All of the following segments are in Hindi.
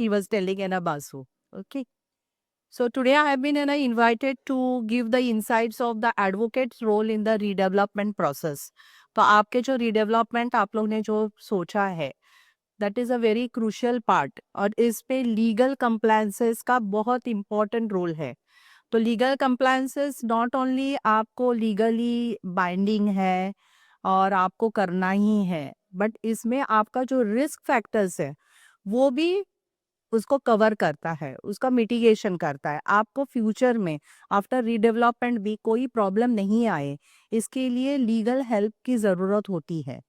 he was telling in a Basu. Okay. So today I have been invited to give the insights of the advocate's role in the redevelopment process. तो आपके जो redevelopment आप लोग ने जो सोचा है, that is a very crucial part और इस पे legal compliances का बहुत important role है. तो लीगल कंप्लायंसेस नॉट ओनली आपको लीगली बाइंडिंग है और आपको करना ही है, बट इसमें आपका जो रिस्क फैक्टर्स है वो भी उसको कवर करता है, उसका मिटिगेशन करता है. आपको फ्यूचर में आफ्टर रीडेवलपमेंट भी कोई प्रॉब्लम नहीं आए, इसके लिए लीगल हेल्प की ज़रूरत होती है.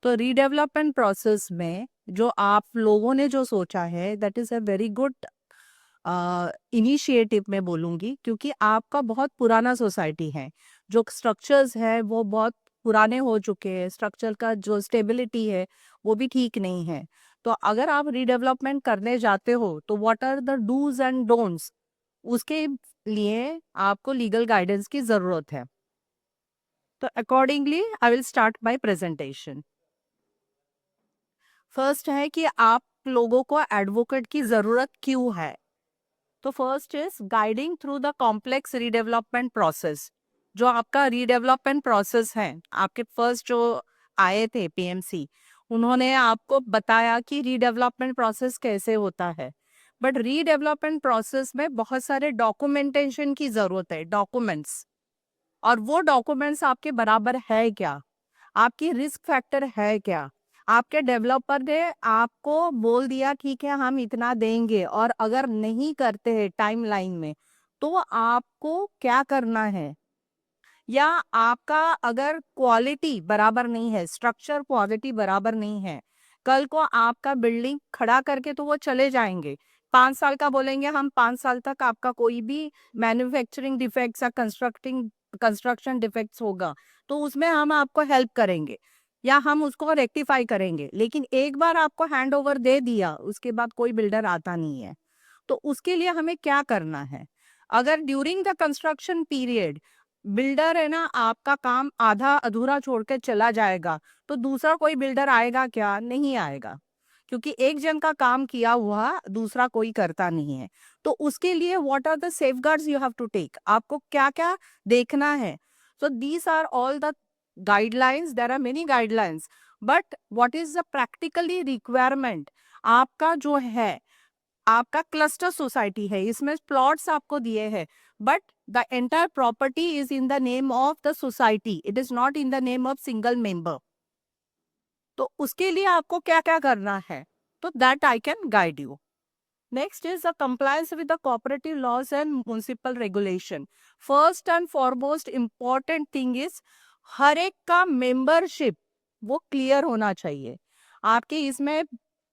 तो रीडेवलपमेंट प्रोसेस में जो आप लोगों ने जो सोचा है that is a very good initiative मैं बोलूँगी, क्योंकि आपका बहुत पुराना सोसाइटी है. जो स्ट्रक्चर्स है वो बहुत पुराने हो चुके हैं, स्ट्रक्चर का जो स्टेबिलिटी है वो भी ठीक नहीं है. तो अगर आप रीडेवलपमेंट करने जाते हो तो what are the dos and don'ts, उसके लिए आपको लीगल गाइडेंस की ज़रूरत है. तो accordingly I will start my presentation. First है कि आप लोगों को एडवोकेट की ज़रूरत क्यों है. तो first is guiding through the complex redevelopment process. जो आपका रीडेवलपमेंट प्रोसेस है, आपके फर्स्ट जो आए थे पीएमसी, उन्होंने आपको बताया कि रीडेवलपमेंट प्रोसेस कैसे होता है. बट रीडेवलपमेंट प्रोसेस में बहुत सारे डॉक्यूमेंटेशन की जरूरत है, डॉक्यूमेंट्स. और वो डॉक्यूमेंट्स आपके बराबर है क्या, आपकी रिस्क फैक्टर है क्या. आपके डेवलपर ने आपको बोल दिया ठीक है हम इतना देंगे, और अगर नहीं करते हैं टाइम लाइन में तो आपको क्या करना है. या आपका अगर क्वालिटी बराबर नहीं है, स्ट्रक्चर क्वालिटी बराबर नहीं है, कल को आपका बिल्डिंग खड़ा करके तो वो चले जाएंगे. 5 साल का बोलेंगे हम, 5 साल तक आपका कोई भी मैन्युफैक्चरिंग डिफेक्ट्स या कंस्ट्रक्शन डिफेक्ट्स होगा तो उसमें हम आपको हेल्प करेंगे या हम उसको रेक्टिफाई करेंगे. लेकिन एक बार आपको हैंड ओवर दे दिया उसके बाद कोई बिल्डर आता नहीं है. तो उसके लिए हमें क्या करना है. अगर during the construction period builder है ना आपका काम आधा अधूरा छोड़ के चला जाएगा, तो दूसरा कोई बिल्डर आएगा क्या, नहीं आएगा. क्योंकि एक जन का काम किया हुआ दूसरा कोई करता नहीं है. तो उसके लिए what are the safeguards you have to take, आपको क्या क्या देखना है. So these are all the guidelines, there are many guidelines, but what is the practically requirement. आपका जो है, आपका क्लस्टर सोसाइटी है, इसमें प्लॉट्स आपको दिए हैं, but the entire property is in the name of the society, it is not in the name of single member. तो उसके लिए आपको क्या क्या करना है, तो that I can guide you. Next is the compliance with the cooperative laws and municipal regulation. First and foremost important thing is हर एक का मेंबरशिप वो क्लियर होना चाहिए. आपके इसमें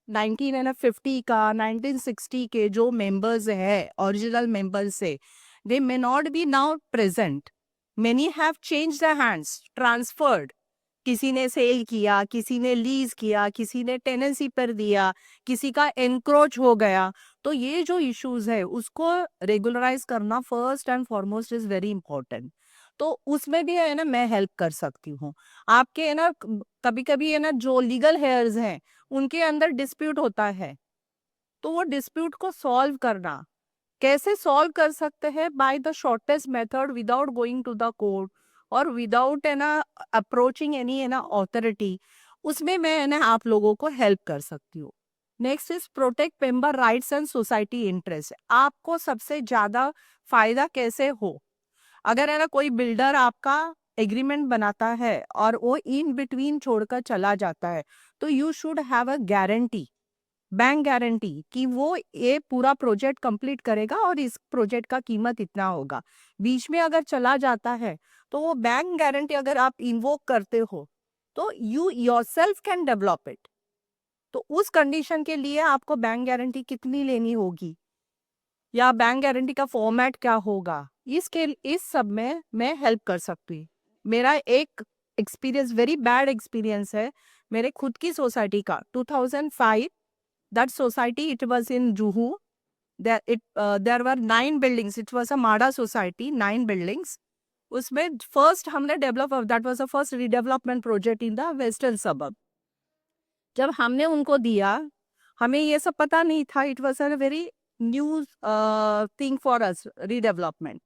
1950 का 1960 के जो मेंबर्स है, ओरिजिनल मेंबर्स से, they may not be now present. Many have change the hands, transferred. किसी ने सेल किया, किसी ने लीज किया, किसी ने टेनेंसी पर दिया, किसी का एनक्रोच हो गया. तो ये जो इश्यूज है उसको रेगुलराइज करना first and foremost is very important. तो उसमें भी है ना मैं हेल्प कर सकती हूँ. आपके है ना कभी कभी है ना जो लीगल हेयर्स हैं उनके अंदर डिस्प्यूट होता है, तो वो डिस्प्यूट को सॉल्व करना कैसे सॉल्व कर सकते हैं, by the shortest method without going to the court और विदाउट है ना अप्रोचिंग एनी है ना अथॉरिटी. उसमें मैं है ना आप लोगों को हेल्प कर सकती हूँ. Next is protect member rights and society interest. आपको सबसे ज्यादा फायदा कैसे हो. अगर है ना कोई बिल्डर आपका एग्रीमेंट बनाता है और वो इन बिटवीन छोड़कर चला जाता है, तो you should have a guarantee, bank guarantee, कि वो ये पूरा प्रोजेक्ट कंप्लीट करेगा और इस प्रोजेक्ट का कीमत इतना होगा. बीच में अगर चला जाता है तो वो बैंक गारंटी अगर आप इन्वोक करते हो तो you yourself can develop it. तो उस कंडीशन के लिए आपको बैंक गारंटी कितनी लेनी होगी या बैंक गारंटी का फॉर्मेट क्या होगा, इस सब में मैं हेल्प कर सकती हूँ. मेरा एक एक्सपीरियंस, वेरी बैड एक्सपीरियंस है मेरे खुद की सोसाइटी का. 2005, that society, it was in Juhu. There were 9 buildings. It was a Mada society, 9 buildings. उसमें फर्स्ट हमने develop, that was the first redevelopment project in the western suburb. जब हमने उनको दिया, हमें ये सब पता नहीं था. It was a very new thing for us, redevelopment.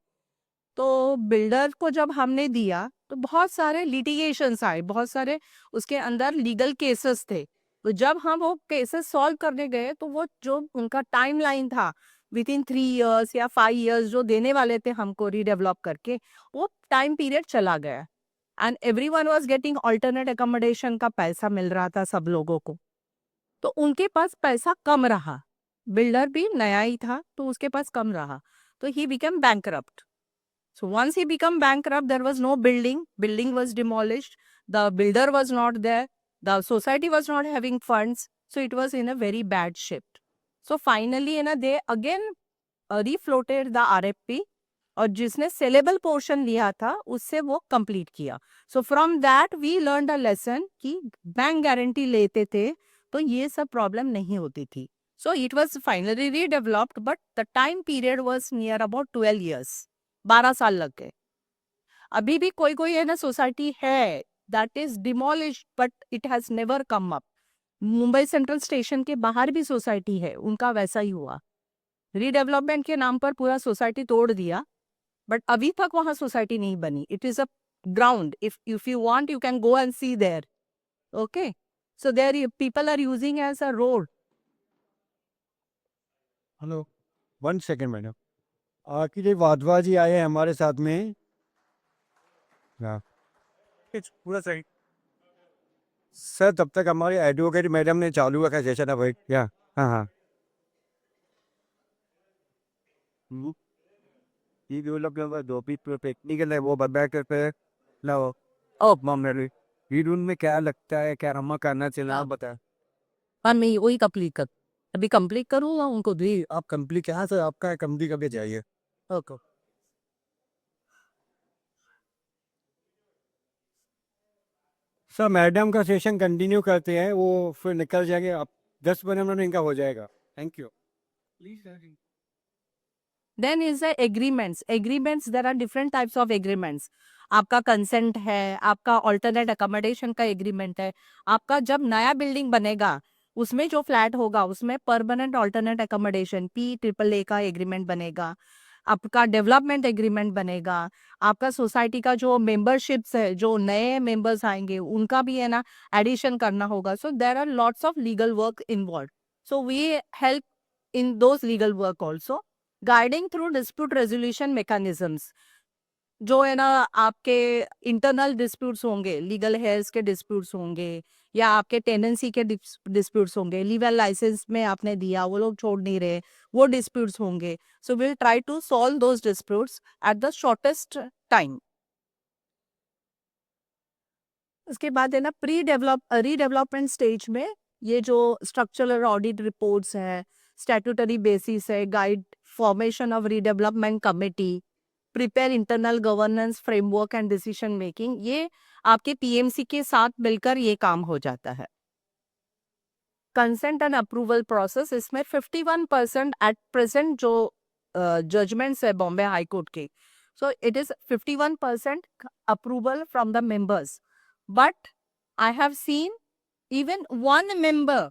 तो बिल्डर को जब हमने दिया तो बहुत सारे लिटिगेशंस आए, बहुत सारे उसके अंदर लीगल केसेस थे. तो जब हम वो केसेस सॉल्व करने गए तो वो जो उनका टाइम लाइन था विद इन 3 years या 5 years जो देने वाले थे हमको रीडेवलप करके, वो टाइम पीरियड चला गया. And everyone was getting alternate accommodation का पैसा मिल रहा था सब लोगों को. तो उनके पास पैसा कम रहा. बिल्डर भी नया ही था तो उसके पास कम रहा. तो he become bankrupt. So once he became bankrupt, there was no building. Building was demolished. The builder was not there. The society was not having funds. So it was in a very bad shape. So finally, they again refloated the RFP. और जिसने सेलेबल पोर्शन लिया था उससे वो कंप्लीट किया. So from that we learn a lesson कि बैंक गारंटी लेते थे तो ये सब प्रॉब्लम नहीं होती थी. So it was finally redeveloped but the time period was near about 12 years. 12 साल लग गए. अभी भी कोई कोई है ना सोसाइटी है that is demolish but it has never come up. Mumbai central station के बाहर भी सोसाइटी है, उनका वैसा ही हुआ. रीडेवलपमेंट के नाम पर पूरा सोसाइटी तोड़ दिया बट अभी तक वहां सोसाइटी नहीं बनी. It is a ground. If you want you can go and see there. Okay. So there people are using as a road. Hello, 1 second madam. कि जो वाधवा जी आए हैं हमारे साथ में. हाँ, पूरा सही सर. तब तक हमारे एडवोकेट मैडम ने चालू रखा सेशन है भाई. क्या? हाँ हाँ. ये जो लोग दो पीस टेक्निकल है वो बता करते लो. ओ मम्मी, ये रूम में क्या लगता है, क्या हम करना चाहिए आप बताएं. हाँ मैं वही कंप्लीट कर, अभी कंप्लीट करूँगा उनको दी. आप कंप्लीट कहाँ सर, आपका कंप्लीट कब चाहिए? ओके. सर मैडम का सेशन कंटिन्यू करते हैं, वो फिर निकल जाएंगे. आप 10 मिनट में इनका हो जाएगा. Thank you. Please. Then is the agreements. Agreements, there are different types of agreements. आपका कंसेंट है, आपका ऑल्टरनेट अकोमोडेशन का एग्रीमेंट है. आपका जब नया बिल्डिंग बनेगा उसमें जो फ्लैट होगा उसमें परमानेंट ऑल्टरनेट अकोमोडेशन PAAA का एग्रीमेंट बनेगा. आपका डेवलपमेंट एग्रीमेंट बनेगा. आपका सोसाइटी का जो मेंबरशिप्स है, जो नए मेंबर्स आएंगे उनका भी है ना एडिशन करना होगा. So there are lots of legal work involve. So we help in those legal work also. Guiding through dispute resolution mechanisms, जो है ना आपके इंटरनल डिस्प्यूट्स होंगे, लीगल हेयर्स के डिस्प्यूट्स होंगे या आपके टेनेंसी के डिस्प्यूट्स होंगे, लीगल लाइसेंस में आपने दिया वो लोग छोड़ नहीं रहे, वो डिस्प्यूट्स होंगे. So will try to solve those disputes at the shortest time. उसके बाद है ना रीडेवलपमेंट स्टेज में ये जो स्ट्रक्चरल ऑडिट रिपोर्ट्स है, स्टैट्यूटरी बेसिस है, guide formation of redevelopment committee, prepare internal governance framework and decision making, ये आपके पीएमसी के साथ मिलकर ये काम हो जाता है. कंसेंट एंड अप्रूवल प्रोसेस, इसमें 51% एट प्रेजेंट जो जजमेंट्स है बॉम्बे हाई कोर्ट के, so it is 51% approval from the members. But I have seen even one member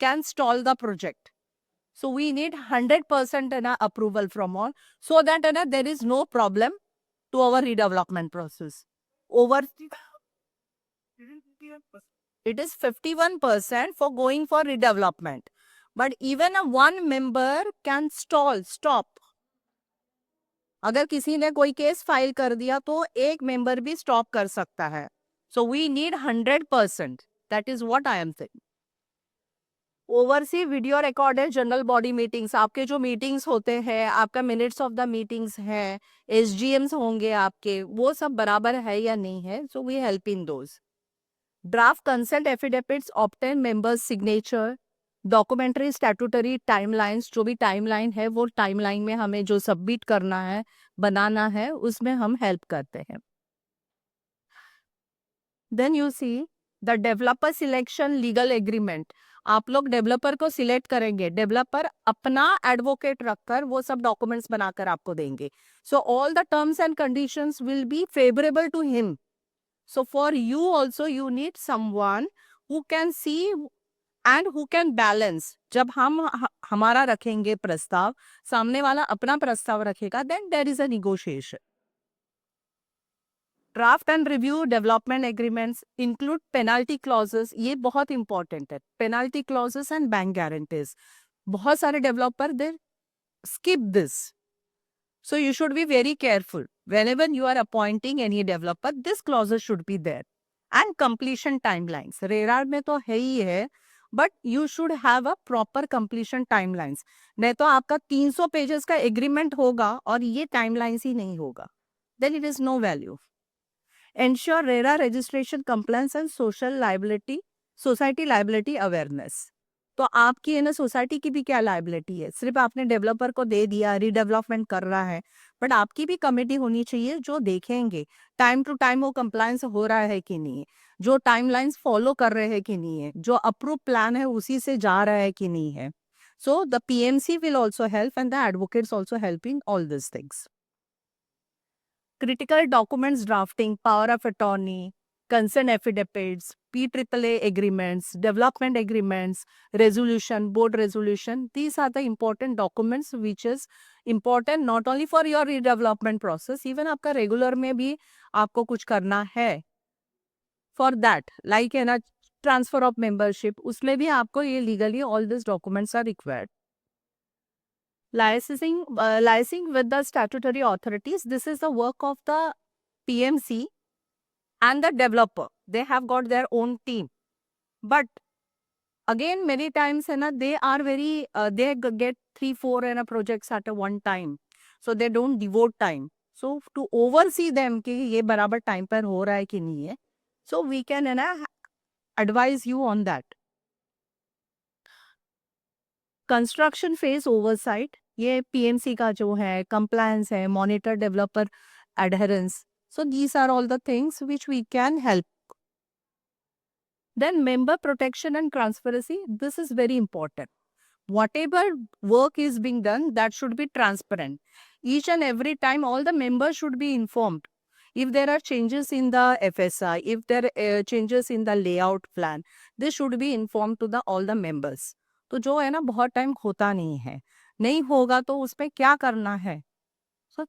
can stall the project. So we need 100% approval from all, so that there is no problem to our redevelopment process. Over it is 51% for going for redevelopment, but even a one member can stop. अगर किसी ने कोई केस फाइल कर दिया तो एक मेंबर भी स्टॉप कर सकता है. So we need 100%. That is what I am saying. Oversee video recorded general body meetings, आपके जो मीटिंग्स होते हैं, आपका मिनट्स ऑफ द मीटिंग्स हैं, SGMs होंगे आपके, वो सब बराबर है या नहीं है. So we help in those. Draft consent affidavits, obtain members signature, documentary statutory timelines, जो भी टाइमलाइन है वो टाइमलाइन में हमें जो सबमिट करना है, बनाना है, उसमें हम हेल्प करते हैं. Then you see the developer selection legal agreement. आप लोग डेवलपर को सिलेक्ट करेंगे, डेवलपर अपना एडवोकेट रखकर वो सब डॉक्यूमेंट्स बनाकर आपको देंगे. So all the terms and conditions will be favourable to him. So for you also you need someone who can see and who can balance. जब हमारा रखेंगे प्रस्ताव, सामने वाला अपना प्रस्ताव रखेगा, then there is a negotiation. Draft and review development agreements include penalty clauses. ये बहुत इंपॉर्टेंट है. Penalty clauses and bank guarantees. बहुत सारे developer they skip this. So you should be very careful. Whenever you are appointing any developer, this clauses should be there. And completion timelines. रेरार में तो है ही है, but you should have a proper completion timelines. नहीं तो आपका 300 पेजेस का एग्रीमेंट होगा और ये टाइमलाइंस ही नहीं होगा. Then it is no value. Ensure RERA registration compliance and social liability, society liability awareness. तो आपकी है ना सोसाइटी की भी क्या लाइबिलिटी है. सिर्फ आपने डेवलपर को दे दिया, रीडेवलपमेंट कर रहा है, बट आपकी भी कमेटी होनी चाहिए जो देखेंगे टाइम टू टाइम वो कंप्लायंस हो रहा है कि नहीं, जो टाइमलाइंस फॉलो कर रहे हैं कि नहीं है, जो अप्रूव प्लान है उसी से जा रहा है कि नहीं है. So the PMC will also help and the advocates also help in all this things. Critical documents drafting, power of attorney, consent affidavits, PAAA agreements, development agreements, resolution, board resolution. These are the important documents which is important not only for your redevelopment process, even आपका regular में भी आपको कुछ करना है. For that, like है ना transfer of membership, उसमें भी आपको ये legally all these documents are required. Liaising with the statutory authorities, this is the work of the PMC and the developer. They have got their own team. But again, many times they are very, they get 3-4 projects at a one time. So they don't devote time. So to oversee them कि ये बराबर time पर हो रहा है कि नहीं है. So we can advise you on that. Construction phase oversight, ये पीएमसी का जो है कंप्लायंस है, monitor developer adherence. So these are all the things which we can help. Then member protection and transparency, this is very important. whatever work is being done, that should be transparent. Each and every time all the members should be informed. If there are changes in the FSI, if there are changes in the layout plan, this should be informed to the all the members. तो जो है ना बहुत टाइम होता नहीं है, नहीं होगा तो उसमें क्या करना है. So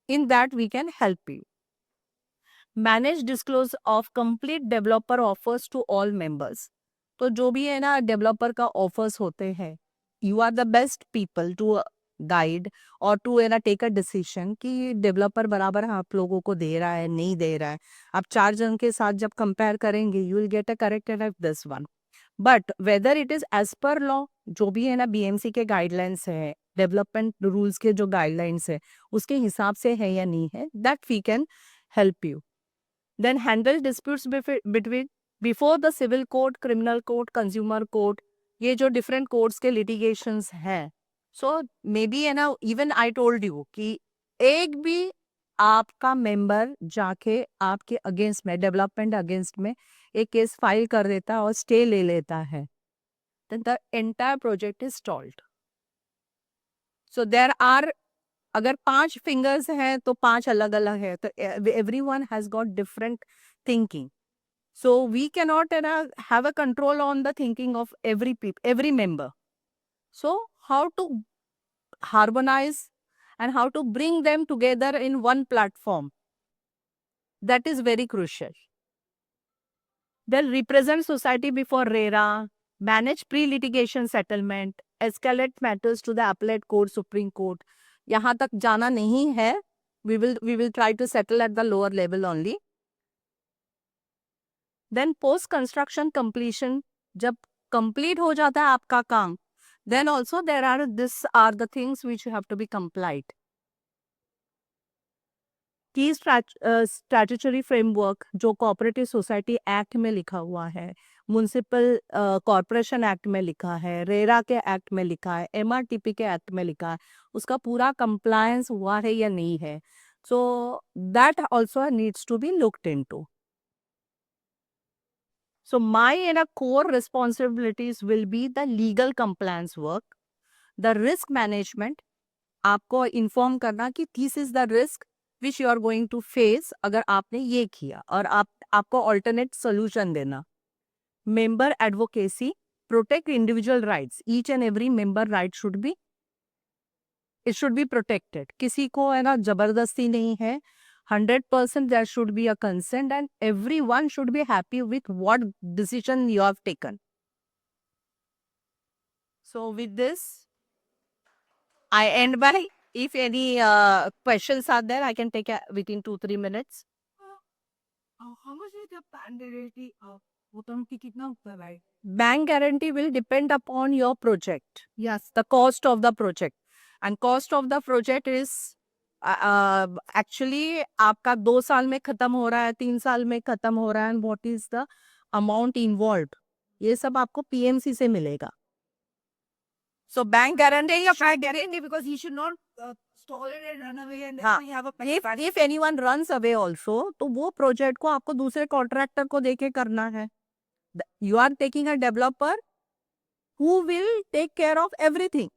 in that we can help you. Manage disclose of complete developer offers to all members. तो जो भी है ना डेवलपर का ऑफर्स होते हैं, you are the best people to guide और टू है ना टेक अ डिसीजन कि डेवलपर बराबर आप लोगों को दे रहा है नहीं दे रहा है. आप 4 जन के साथ जब कंपेयर करेंगे, you will get a correct like this one. But whether it is as per law, जो भी है ना बीएमसी के गाइडलाइंस है, डेवलपमेंट रूल्स के जो गाइडलाइंस है उसके हिसाब से है या नहीं है, that we can help you. Then handle disputes between before the civil court, criminal court, consumer court. ये जो डिफरेंट कोर्ट्स के लिटिगेशंस हैं, सो मे बी है ना, इवन आई टोल्ड यू कि एक भी आपका मेंबर जाके आपके अगेंस्ट में, डेवलपमेंट अगेंस्ट में एक केस फाइल कर देता है और स्टे ले लेता है, then the entire project is stalled. So there are, अगर 5 फिंगर्स हैं तो 5 अलग अलग है, तो everyone has got different thinking. So we cannot have a control on the thinking of every member. So how to harmonize and how to bring them together in one platform, that is very crucial. Then represent society before RERA, manage pre-litigation settlement, escalate matters to the appellate court, Supreme Court. यहाँ तक जाना नहीं है, we will try to settle at the lower level only. Then post construction completion, जब complete हो जाता है आपका काम, then also these are the things which you have to be complied. की स्टैट्यूटरी फ्रेमवर्क जो कोऑपरेटिव सोसाइटी एक्ट में लिखा हुआ है, म्युनिसिपल कॉरपोरेशन एक्ट में लिखा है, रेरा के एक्ट में लिखा है, एमआरटीपी के एक्ट में लिखा है, उसका पूरा कंप्लायंस हुआ है या नहीं है. So that also needs to be looked into. So my core responsibilities will be the legal compliance work, the risk management, आपको इन्फॉर्म करना कि this is the risk which you are going to face अगर आपने ये किया, और आपको ऑल्टरनेट सोल्यूशन देना. Member advocacy, protect individual rights. Each and every member right should be, it should be protected. किसी को है ना जबरदस्ती नहीं है. 100% there should be a consent and everyone should be happy with what decision you have taken. So with this, I end by, if any questions are there, I can take within 2-3 minutes. How much is the bank guarantee? वो तो उनकी कितना होता है भाई? Bank guarantee will depend upon your project. Yes, the cost of the project. And cost of the project is actually आपका 2 साल में खत्म हो रहा है, 3 साल में खत्म हो रहा है, and what is the amount involved. ये सब आपको PMC से मिलेगा. So bank guarantee, Bank guarantee because he should not stall it and run away and हाँ. then we have a if anyone runs away also, तो वो प्रोजेक्ट को आपको दूसरे कॉन्ट्रैक्टर को देके करना है. You are taking a developer who will take care of everything.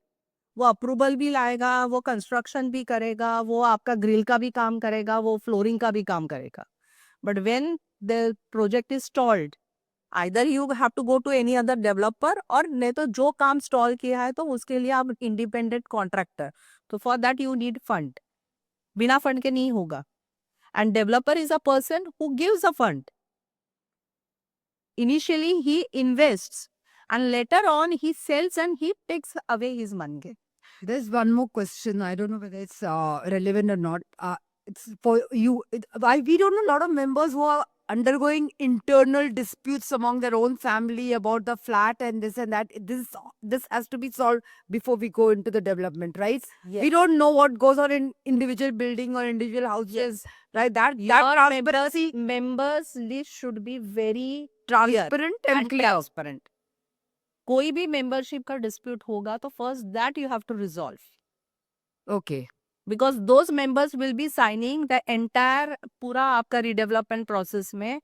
वो अप्रूवल भी लाएगा, वो कंस्ट्रक्शन भी करेगा, वो आपका ग्रिल का भी काम करेगा, वो फ्लोरिंग का भी काम करेगा. But when the project is stalled, either you have to go to any other developer, और नहीं तो जो काम स्टॉल किया है तो उसके लिए आप इंडिपेंडेंट कॉन्ट्रैक्टर. तो for that you need fund. बिना फंड के नहीं होगा. End developer is a person who gives a fund. Initially, he invests and later on he sells and he takes away his money. There's one more question. I don't know whether it's relevant or not. It's for you. We don't know a lot of members who are undergoing internal disputes among their own family about the flat and this and that. This has to be solved before we go into the development, right? We don't know what goes on in individual building or individual houses, right? That transparency, members list should be very transparent and clear. transparent. कोई भी membership का dispute होगा तो first that you have to resolve, Okay. because those members will be signing the entire पूरा आपका redevelopment process में.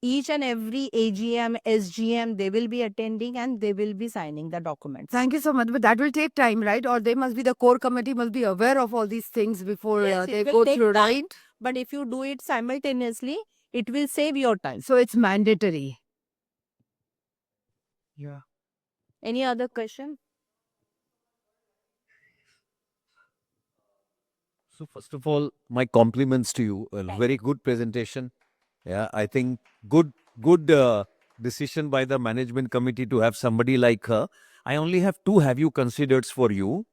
Each and every AGM, SGM, they will be attending and they will be signing the documents. Thank you so much. But that will take time, right? Or they must be, the core committee must be aware of all these things before Yes, they it will go take through, time. right? But if you do it simultaneously, it will save your time. So it's mandatory. Yeah. Any other question? So first of all, my compliments to you. A Thank very good presentation. Yeah, I think good decision by the management committee to have somebody like her. I only have 2 have you considered for you.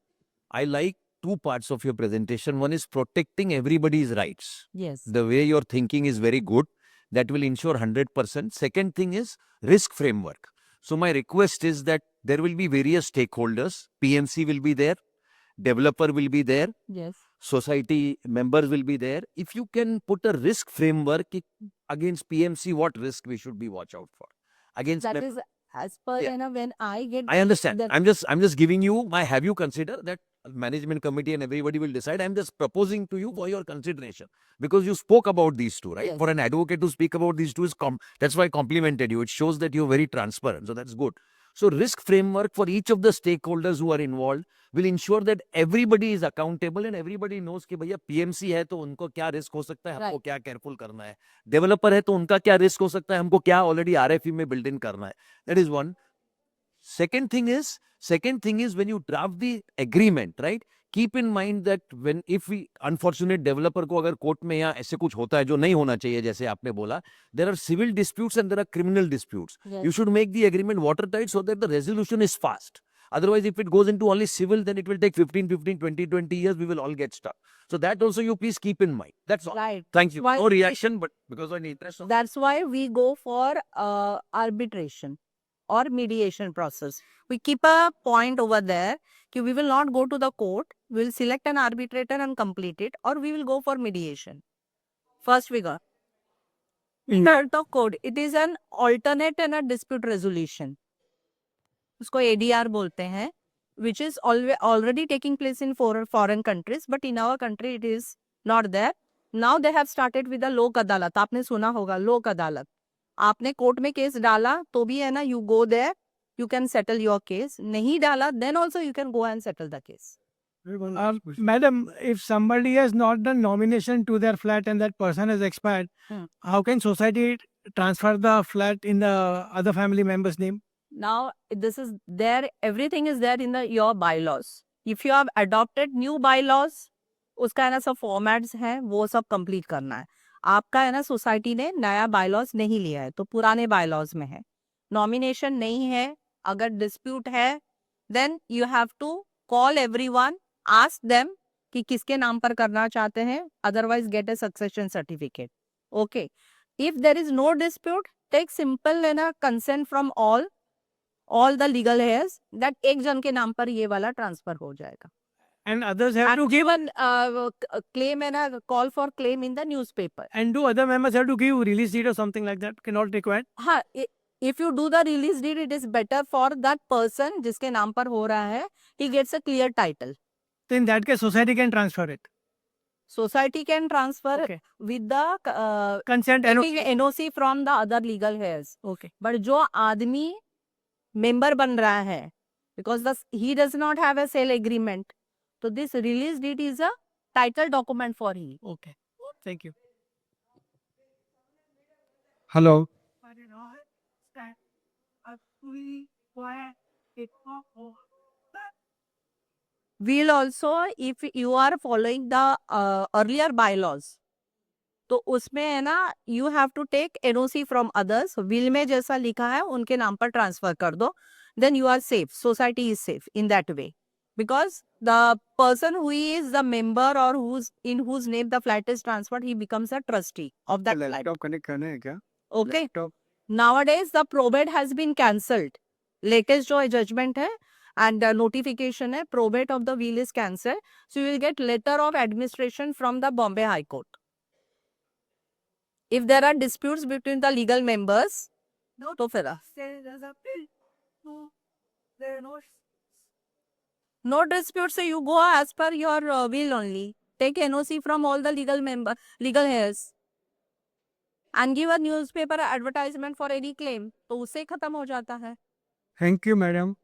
I like 2 parts of your presentation. One is protecting everybody's rights. Yes. The way you're thinking is very good. That will ensure 100%. Second thing is risk framework. So my request is that there will be various stakeholders. PMC will be there. Developer will be there. Yes. Society members will be there. If you can put a risk framework against PMC, what risk we should be watch out for? Against That is as per Yeah. when I get. I understand. that- I'm just giving you my have you consider that management committee and everybody will decide. I'm just proposing to you for your consideration because you spoke about these two, right? Yes. For an advocate to speak about these two is that's why I complimented you. It shows that you're very transparent. So that's good. So risk framework for each of the stakeholders who are involved will ensure that everybody is accountable and everybody knows कि भैया PMC है तो उनको क्या रिस्क हो सकता है, हमको Right. क्या केयरफुल करना है. डेवलपर है तो उनका क्या रिस्क हो सकता है, हमको क्या ऑलरेडी RFE में बिल्ड इन करना है. That is one. Second thing is when you draft the agreement, right? Keep in mind that if we unfortunate developer को अगर कोर्ट में या ऐसे कुछ होता है जो नहीं होना चाहिए जैसे आपने बोला, there are civil disputes and there are criminal disputes. Yes. You should make the agreement watertight so that the resolution is fast. Otherwise, if it goes into only civil, then it will take 15, 20 years. We will all get stuck. So that also you please keep in mind. That's all. Right. Thank you. Why- No reaction, but because I need interest. That's why we go for arbitration or mediation process. We keep a point over there. We will not go to the court. We will select an arbitrator and complete it, or we will go for mediation. First we go. Third the code. It is an alternate and a dispute resolution. उसको ADR बोलते हैं, which is already taking place in foreign countries, but in our country it is not there. Now they have started with the लोक अदालत. आपने सुना होगा लोक अदालत. आपने कोर्ट में केस डाला तो भी है ना, you go there, you can settle your case. नहीं डाला, then also you can go and settle the case. Madam, if somebody has not done nomination to their flat and that person has expired, Hmm. how can society transfer the flat in the other family member's name? Now, this is there, everything is there in your bylaws. If you have adopted new bylaws, उसका है ना सब फॉर्मेट्स हैं, वो सब कंप्लीट करना है. आपका है ना सोसाइटी ने नया बायलॉज नहीं लिया है, तो पुराने बायलॉज में है. नॉमिनेशन नहीं है, अगर डिस्प्यूट है, then you have to call everyone, ask them कि किसके नाम पर करना चाहते हैं, otherwise get a succession certificate. Okay, if there is no dispute, take simple है ना consent from all the legal heirs that एक जन के नाम पर ये वाला ट्रांसफर हो जाएगा. And others have And to give, given claim and a call for claim in the newspaper. and do other members have to give release deed or something like that? Cannot required. हाँ, if you do the release deed, it is better for that person जिसके नाम पर हो रहा है. He gets a clear title. So in that case, society can transfer it. Society can transfer Okay. with the Consent and NOC from the other legal heirs. okay. But जो आदमी member बन रहा है, because he does not have a sale agreement, so this release deed is a title document for him. Okay. Thank you. Hello. We'll also, if you are following the earlier bylaws, तो उसमें है ना, you have to take NOC from others. will में जैसा लिखा है उनके नाम पर ट्रांसफर कर दो, then you are safe. Society is safe in that way, because the person who is the member or in whose name the flat is transferred, he becomes a trustee of that flat. Laptop connect करना है क्या? Okay. Laptop Nowadays, the probate has been cancelled. Latest जो judgment है and notification है, probate of the will is cancelled. So you will get letter of administration from the Bombay High Court. If there are disputes between the legal members, तो फिर no disputes, so you go as per your will only. Take NOC from all the legal heirs. And give a newspaper advertisement for any claim, तो उससे खत्म हो जाता है. Thank you madam,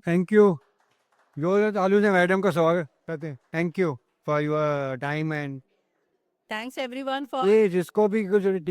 thank you. जो चालू से मैडम का स्वागत करते हैं. Thank you for your time and Thanks everyone for ये जिसको भी कुछ